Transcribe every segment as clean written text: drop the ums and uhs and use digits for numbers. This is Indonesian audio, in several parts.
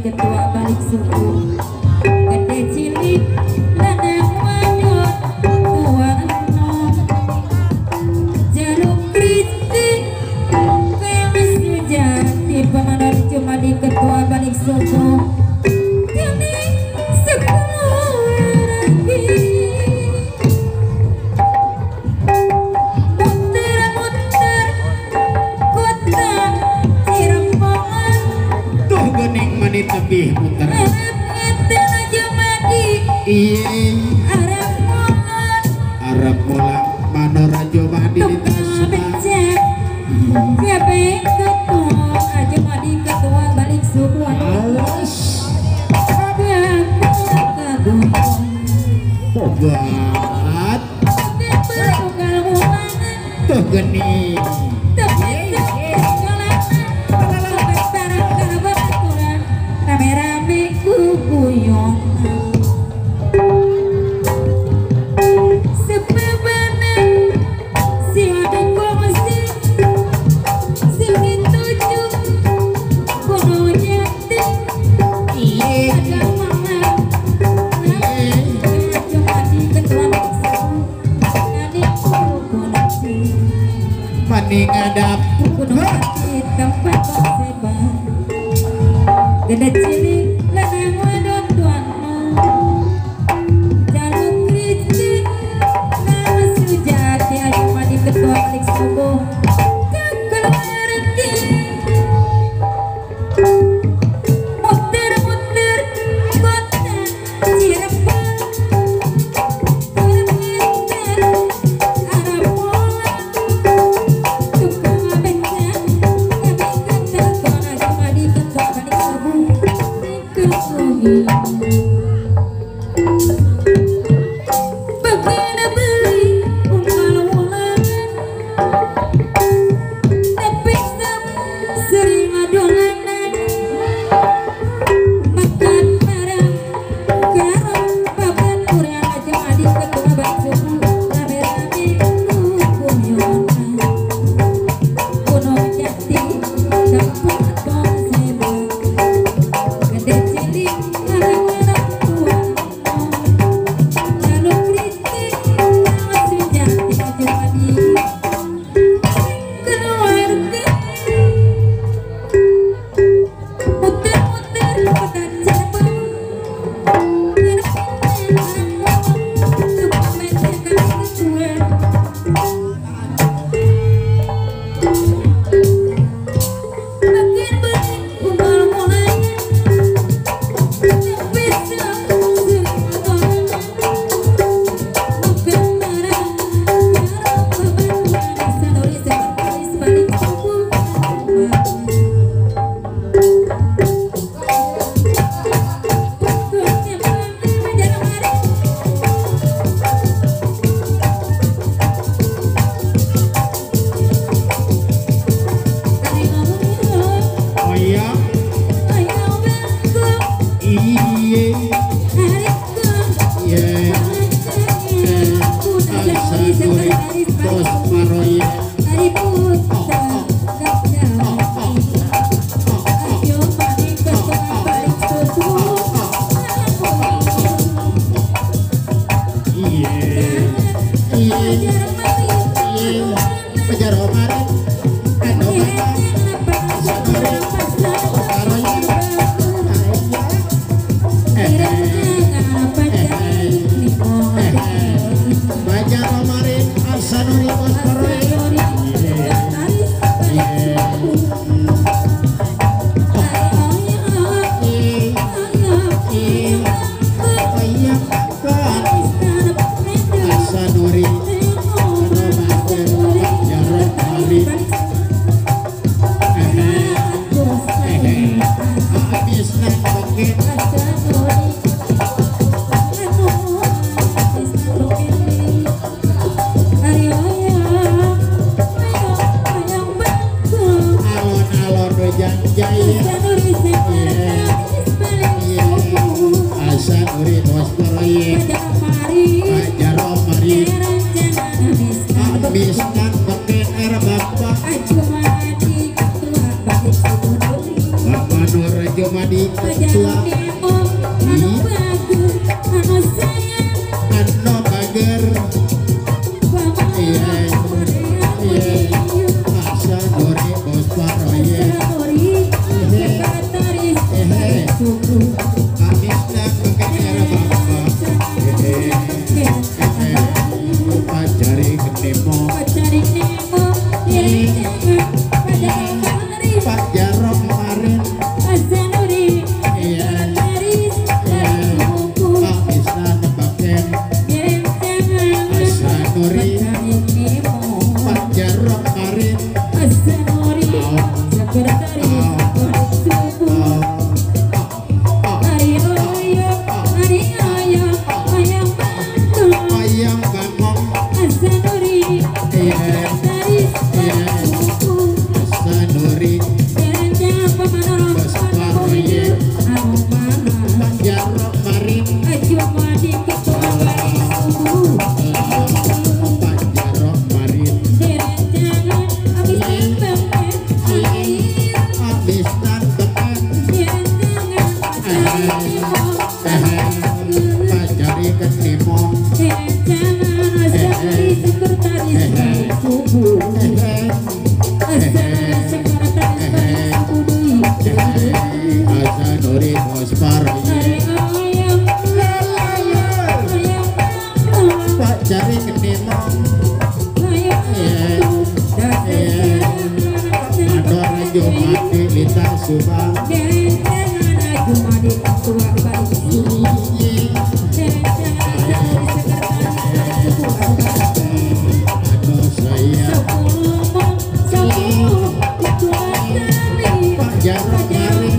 Ketua balik suku gede cilik lanang wadon tua enom jaluk kritik kayak sejati pemandan cuma di ketua balik suku kini sekolah lagi muter-muter kota Cirebon tuh gening menit lebih muter Arab mola Manora Jomadi di Tasma siapa yang ketua aja madi ketua balik suku awas obat tuh gening rame-rame kukuyon sebabana si ada kongsi si tujuh kono jati ada mama cuma di ketua nadi koneksi maning ngadap kuno hati tempat sebar gede cilik lanang wadon tuano jaluk kritik nama sujati ayo madi ketua balik suku kekeluarga muter-muter kota Cirebon muter-muter arah pola tukang beca kami ketelpon aja madi ketua balik suku Bagana beli umal ulangan tapi sering adolanan makan bareng garam papan kurang aja adik ketua balik suku rame-rame kukuyonan kuno jati tempat konseba gede cilik anak-anak tua lalu kritik nama sejati aja madi keluarga muter-muter kota Cirebon suka mencari ketua makin banyak umal mulanya tapi sering adonan bukan marah garam beban sanuri sebaris balik suku pokoknya menjadi mari kali ngomongnya oh iya ayo bangku iye harikku ye aku udah jadi asaduri sekretaris bos balik maroye hari putra gak jauh ayo mari ketua balik suku iye iye iye pajar omarin anu mata pajar omarin asanuri bos maroye iya kan asanuri jarot hari habis nang bangkit alon-alon dojang jaya asanuri bos maroye Rohim Jangan habiskan Abisnan beken era bapak Ajumadi ketua balik subuh Bapak Nur Jumadi ketua Demo anu bagus anu sayang Ano Bager Iya Iya Asa Dori Bos Paroye Abisnan beken era bapak Pajari Kenemo Pak Jarok kemarin Iya Abisnan beken Asa Nuri Pak Jarok kemarin Ayam bangong Iya Asa Nuri Pak Jarok kemarin Pak Jarok kemarin Abisnan beken Pajari Kenemo Asa Nuri Bos Paroye Pajari Kenemo Ador Jumadi Lita Subang Ano saya Pak Jarok kemarin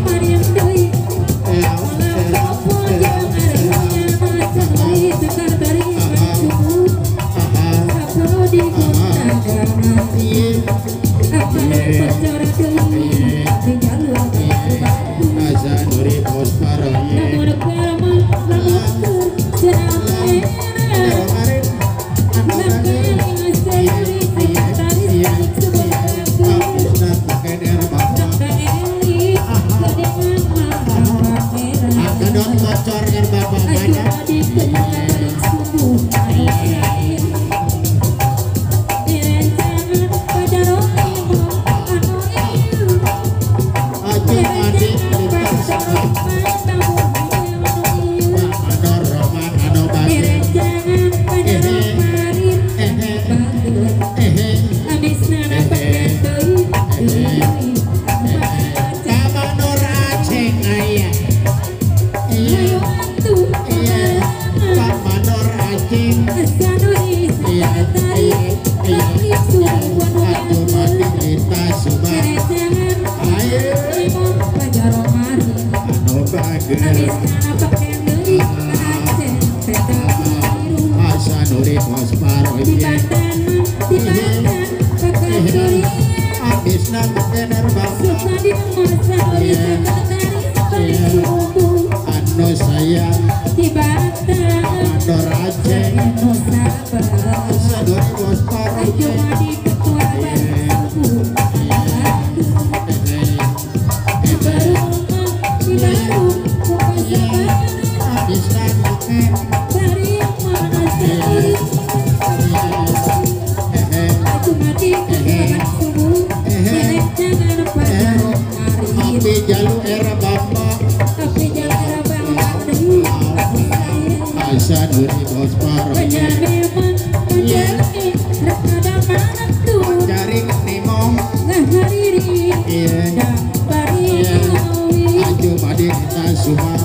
Asa Nuri Bos Paroye Abisnan beken era bapak Akadon bocor era bapak banyak Ajum adik Lita Subang Anor Roman Ano Bager Kama Nur Aceh aya Kama Nur Aceh Ajum adik Lita Subang Ayo Ano Bager Asa Nuri Bos Paroye Abisnan beken era bapak Ano sayang Ador Aceh Asa Nuri Bos Paroye Abisnan beken Api Jalu era bapak Asa Nuri Bos Paroye Pajari Kenemo Iya Ajum adik Lita Subang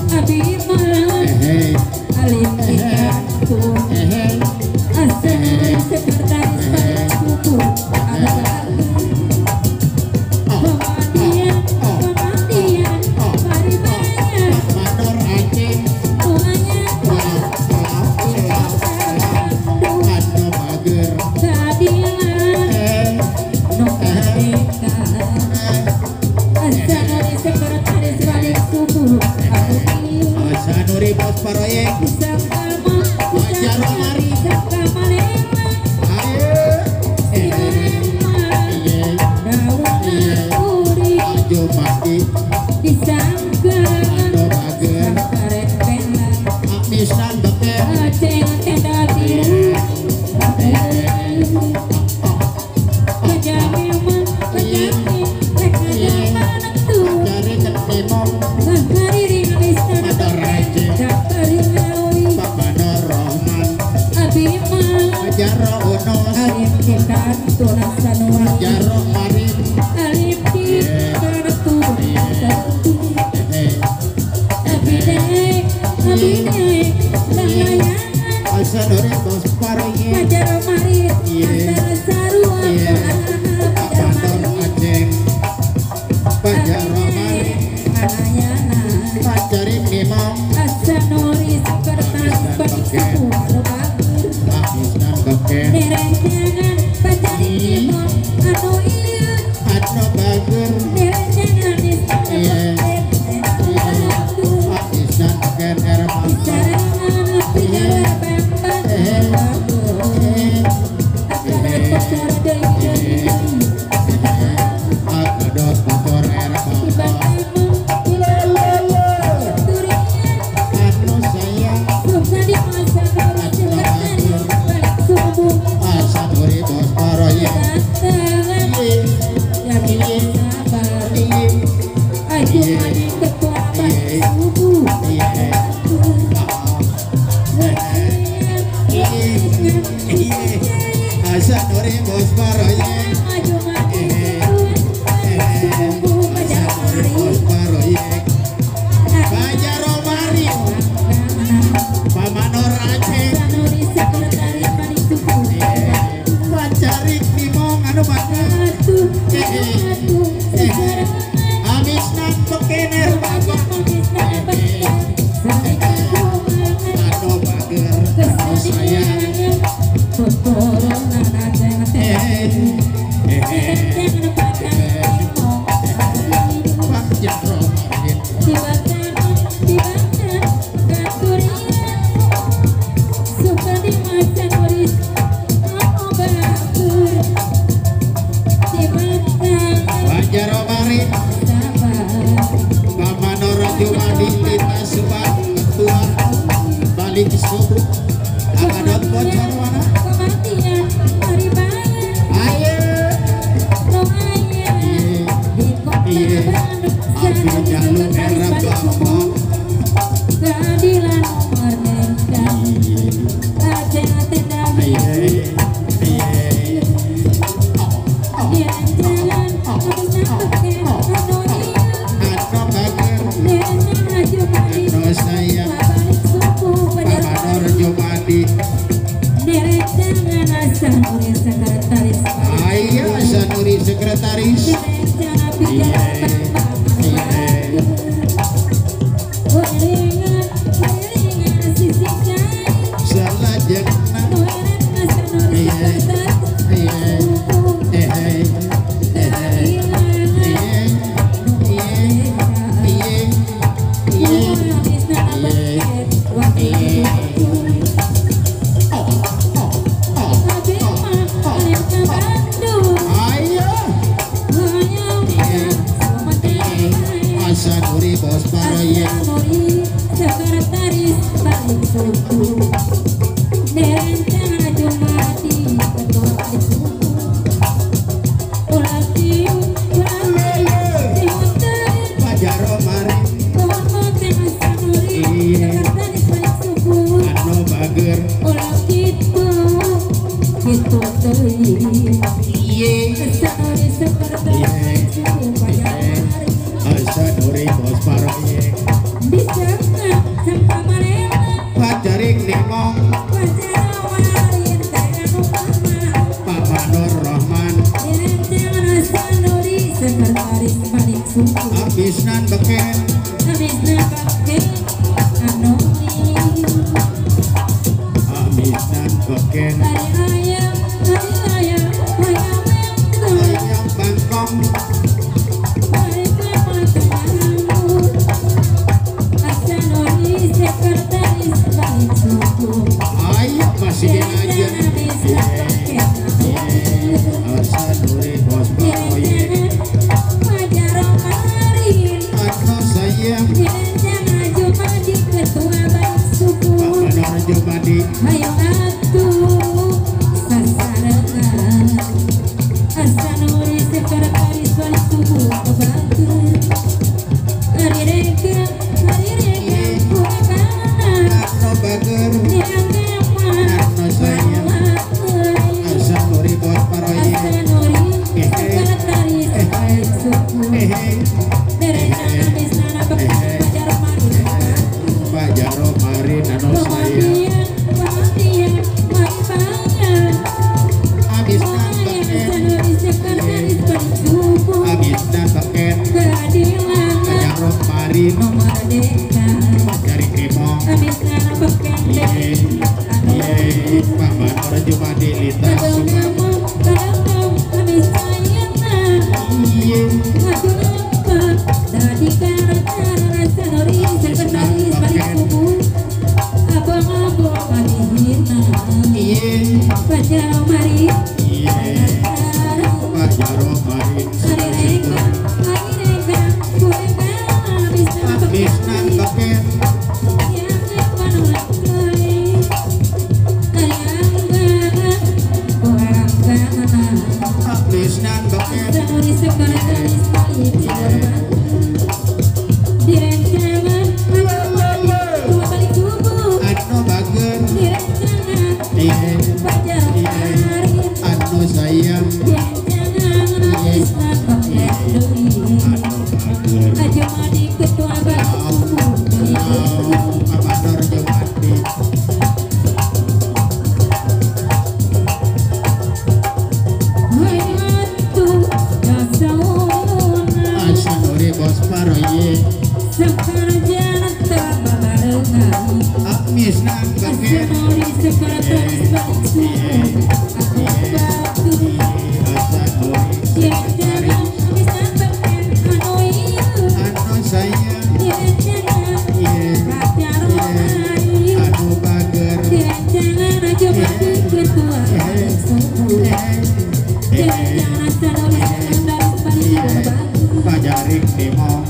Manor Aceh Ano Bager Asa Nuri Bos Paroye Wajar Mari Amisnan beken. Aceh tenda biru Kejami emang kejami Lek aja menentu Cari ketimong Bahari ringalis tanah Madar Raja Dapari ngawi Pamanor Rohman Abima Jaro Unos Alim kikan tunas sanua Jaro Marin Alim kikan tunas Abidek Abidek Layangan Asadori bos paroye Pajar marit Antara sarua Pamanor Aceh Pajaro Marin Anayana Pajari Mimong Asanori sekretaris Baniku Bagus Amisnan beken Dereng jangan Pajari Kimon Anu iya Adno Bagur Dereng jangan Istana Amisnan beken Erman Sarangan Pijalar Bambang Akan kotor dari Akadot motor Erman Ibang Durian Adno sayang Susah di masa Kalau sekretaris Balik subuh Asadori bos paroye Tantangan Yang ini sabar Ayo maju ketua balik subuh Asadori bos paroye Maju maju subuh Pajamari bos paroye Pajaro Marin Pamanor Aceh Sanuri sekretaris balik subuh Pacari Mimong anu bagus Satu Satu Sekarang Amisnan beken Erman Ado bager Ado sayang Pajaro Marin Pajaro Marin Pamanor Jumadi Lita Subak Ketua Balik Subuh Akadot bocor mana Ayo Ambil jalur merah bambang Keadilan merdeka Aceh tenda biru Dia jalan Habis nambahkan Anonia Adno bager Dengan aju mati Adno sayang Balik suku Pajar Pamanor Jumadi Derek jangan asal Mulia sekretaris Ayo Sanuri sekretaris Derek jangan bicara Wiringan sisi jai Salajengna Nueran Asanuri sekretaris Sanuri bos paroye Sekretaris balik suku Deren jangan jumati Ketua balik suku Ulah tiup Tiup terin Pajaro Marin Pohon monteng Sanuri Sekretaris balik suku Adno bager Ulah gitu Gitu terin Sanuri sekretaris balik suku Pajar Sanuri bos paroye bisa nggak sampai mana Pajari Nimong wajar warin tekan upama Pamanor Rohman dengan jangan asal nuri sekretaris balik suku Amisnan beken habis pakai anoni Amisnan beken hari ayam ayam Ayam bangkong hari kematang asal nuri sekretaris balik suku Ayo masih dengan aja jangan bisa pakai Sanuri bos paroye wajar warin Adno sayang dengan jangan cuma di ketua balik suku bager Diangkama anu sayang asa nuri bos paroye Asanuri Sekretaris balik suku Deretan Bisnana Bekasi Pajar Marin Pak Jaro Marin anu sayang Pengantian Main abisna beken Asanuri Sekretaris balik suku abisna beken Keadilan Pak Jaro Marin Nomor deka dari Kemong Bisnana Bekasi Yeay Pak Manor Jumadi Lita Sukama Pak Jaro Marin abisna beken abisna beken anu bager anu sayang Ketua Pak Manor Jumadi asa nuri bos paroye abisna beken asa nuri anu sayang anu bager pajaring Timong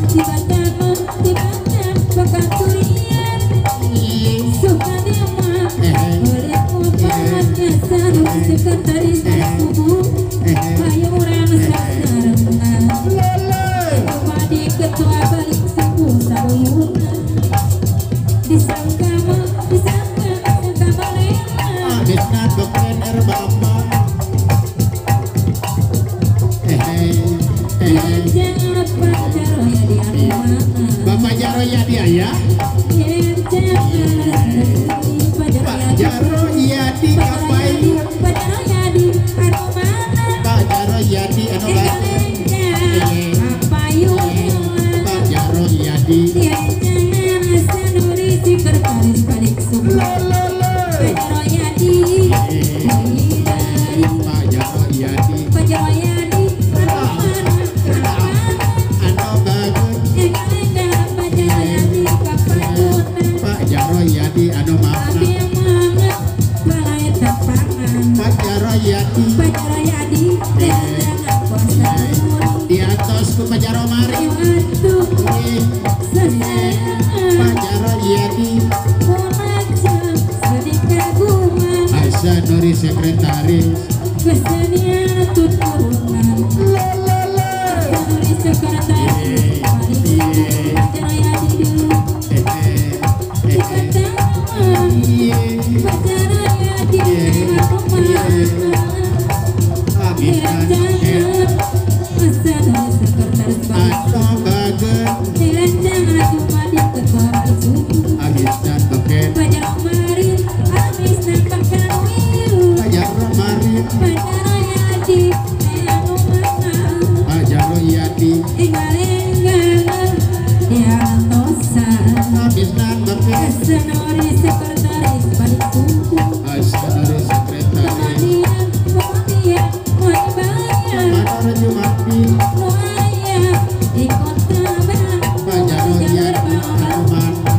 Ketua balik suku Sabuyuna disangka balena abisna beken erbama jangan pacar ya di mana Bapak Jaro ya dia ya Pak Jaro ya di kapai Pak Jaro ya di anu Pak Jaro ya di Sekretaris balik suku Pak Jaro ya di anu bagus Pak Jaro ya di anu makna Pak Jaro ya di di atas ku Pak Jaro Marin Pak Jaro ya di asa nuri sekretaris Kesenian tuturunan Asanuri Sekretaris balik suku Pajar Yadi dulu anu bager abisna beken Pak Jaro Marin Pak Jaro ya di abisna beken Sekretaris balik suku asa nuri sekretaris Manor Jumadi Pak Jaro ya di anu mana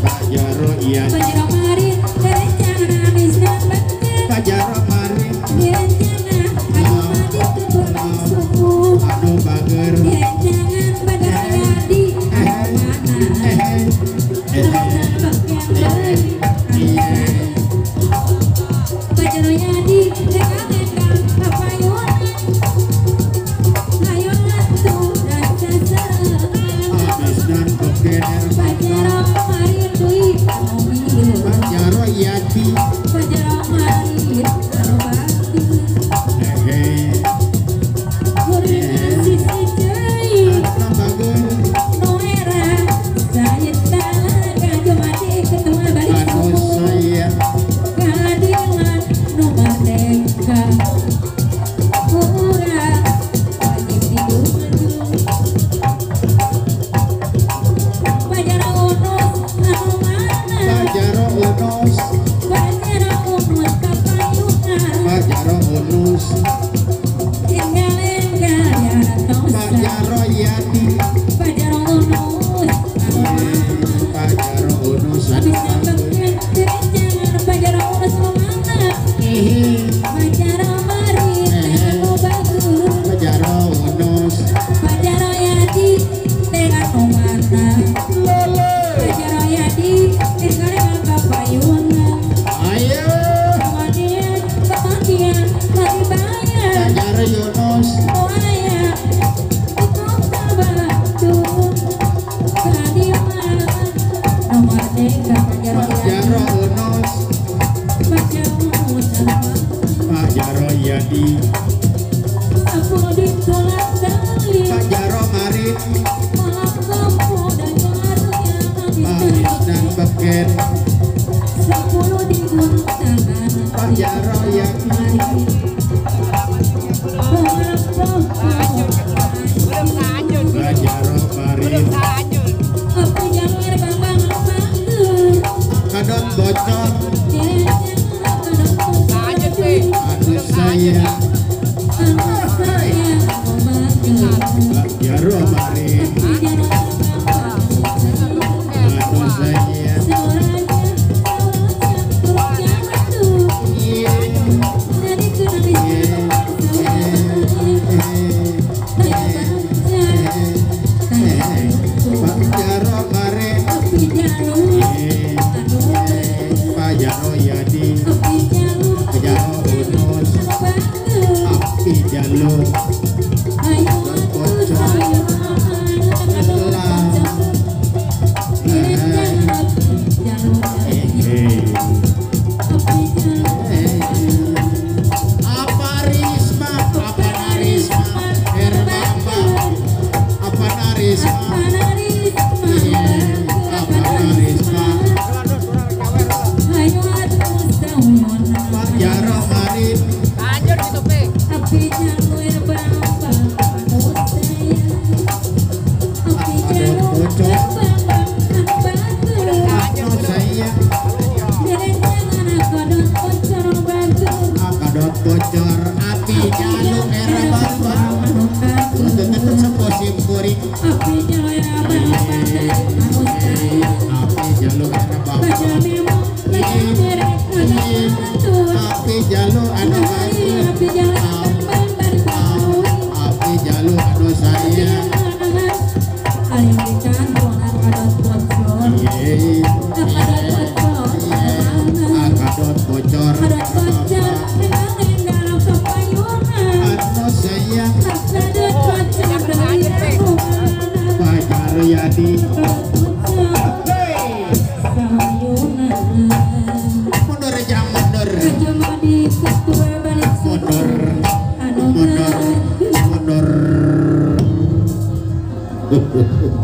Pak Jaro ya di Pak Jaro Marin anu bager malam kampung dan barunya Habis dan beken 10 digun tangan Pajaro yang malam Pajaro marin apa jalur bambang banggur Kadot bocor lanjut Aduh saya Pajaro marin Aduh saya Pajaro marin Pajaro yadi Pajaro unus Api jalur Apa Risma Apa Narisma Herbamba Apa Narisma Apa Narisma Pajaro marin Aduh saya Kadot bocor Api jalur Herbamba Untuk sebuah simpuri Api jalur Herbamba Api jalur anu Api jalur anu saya Kadot bocor anu saya Pajaro yadi mundur jam mundur mundur mundur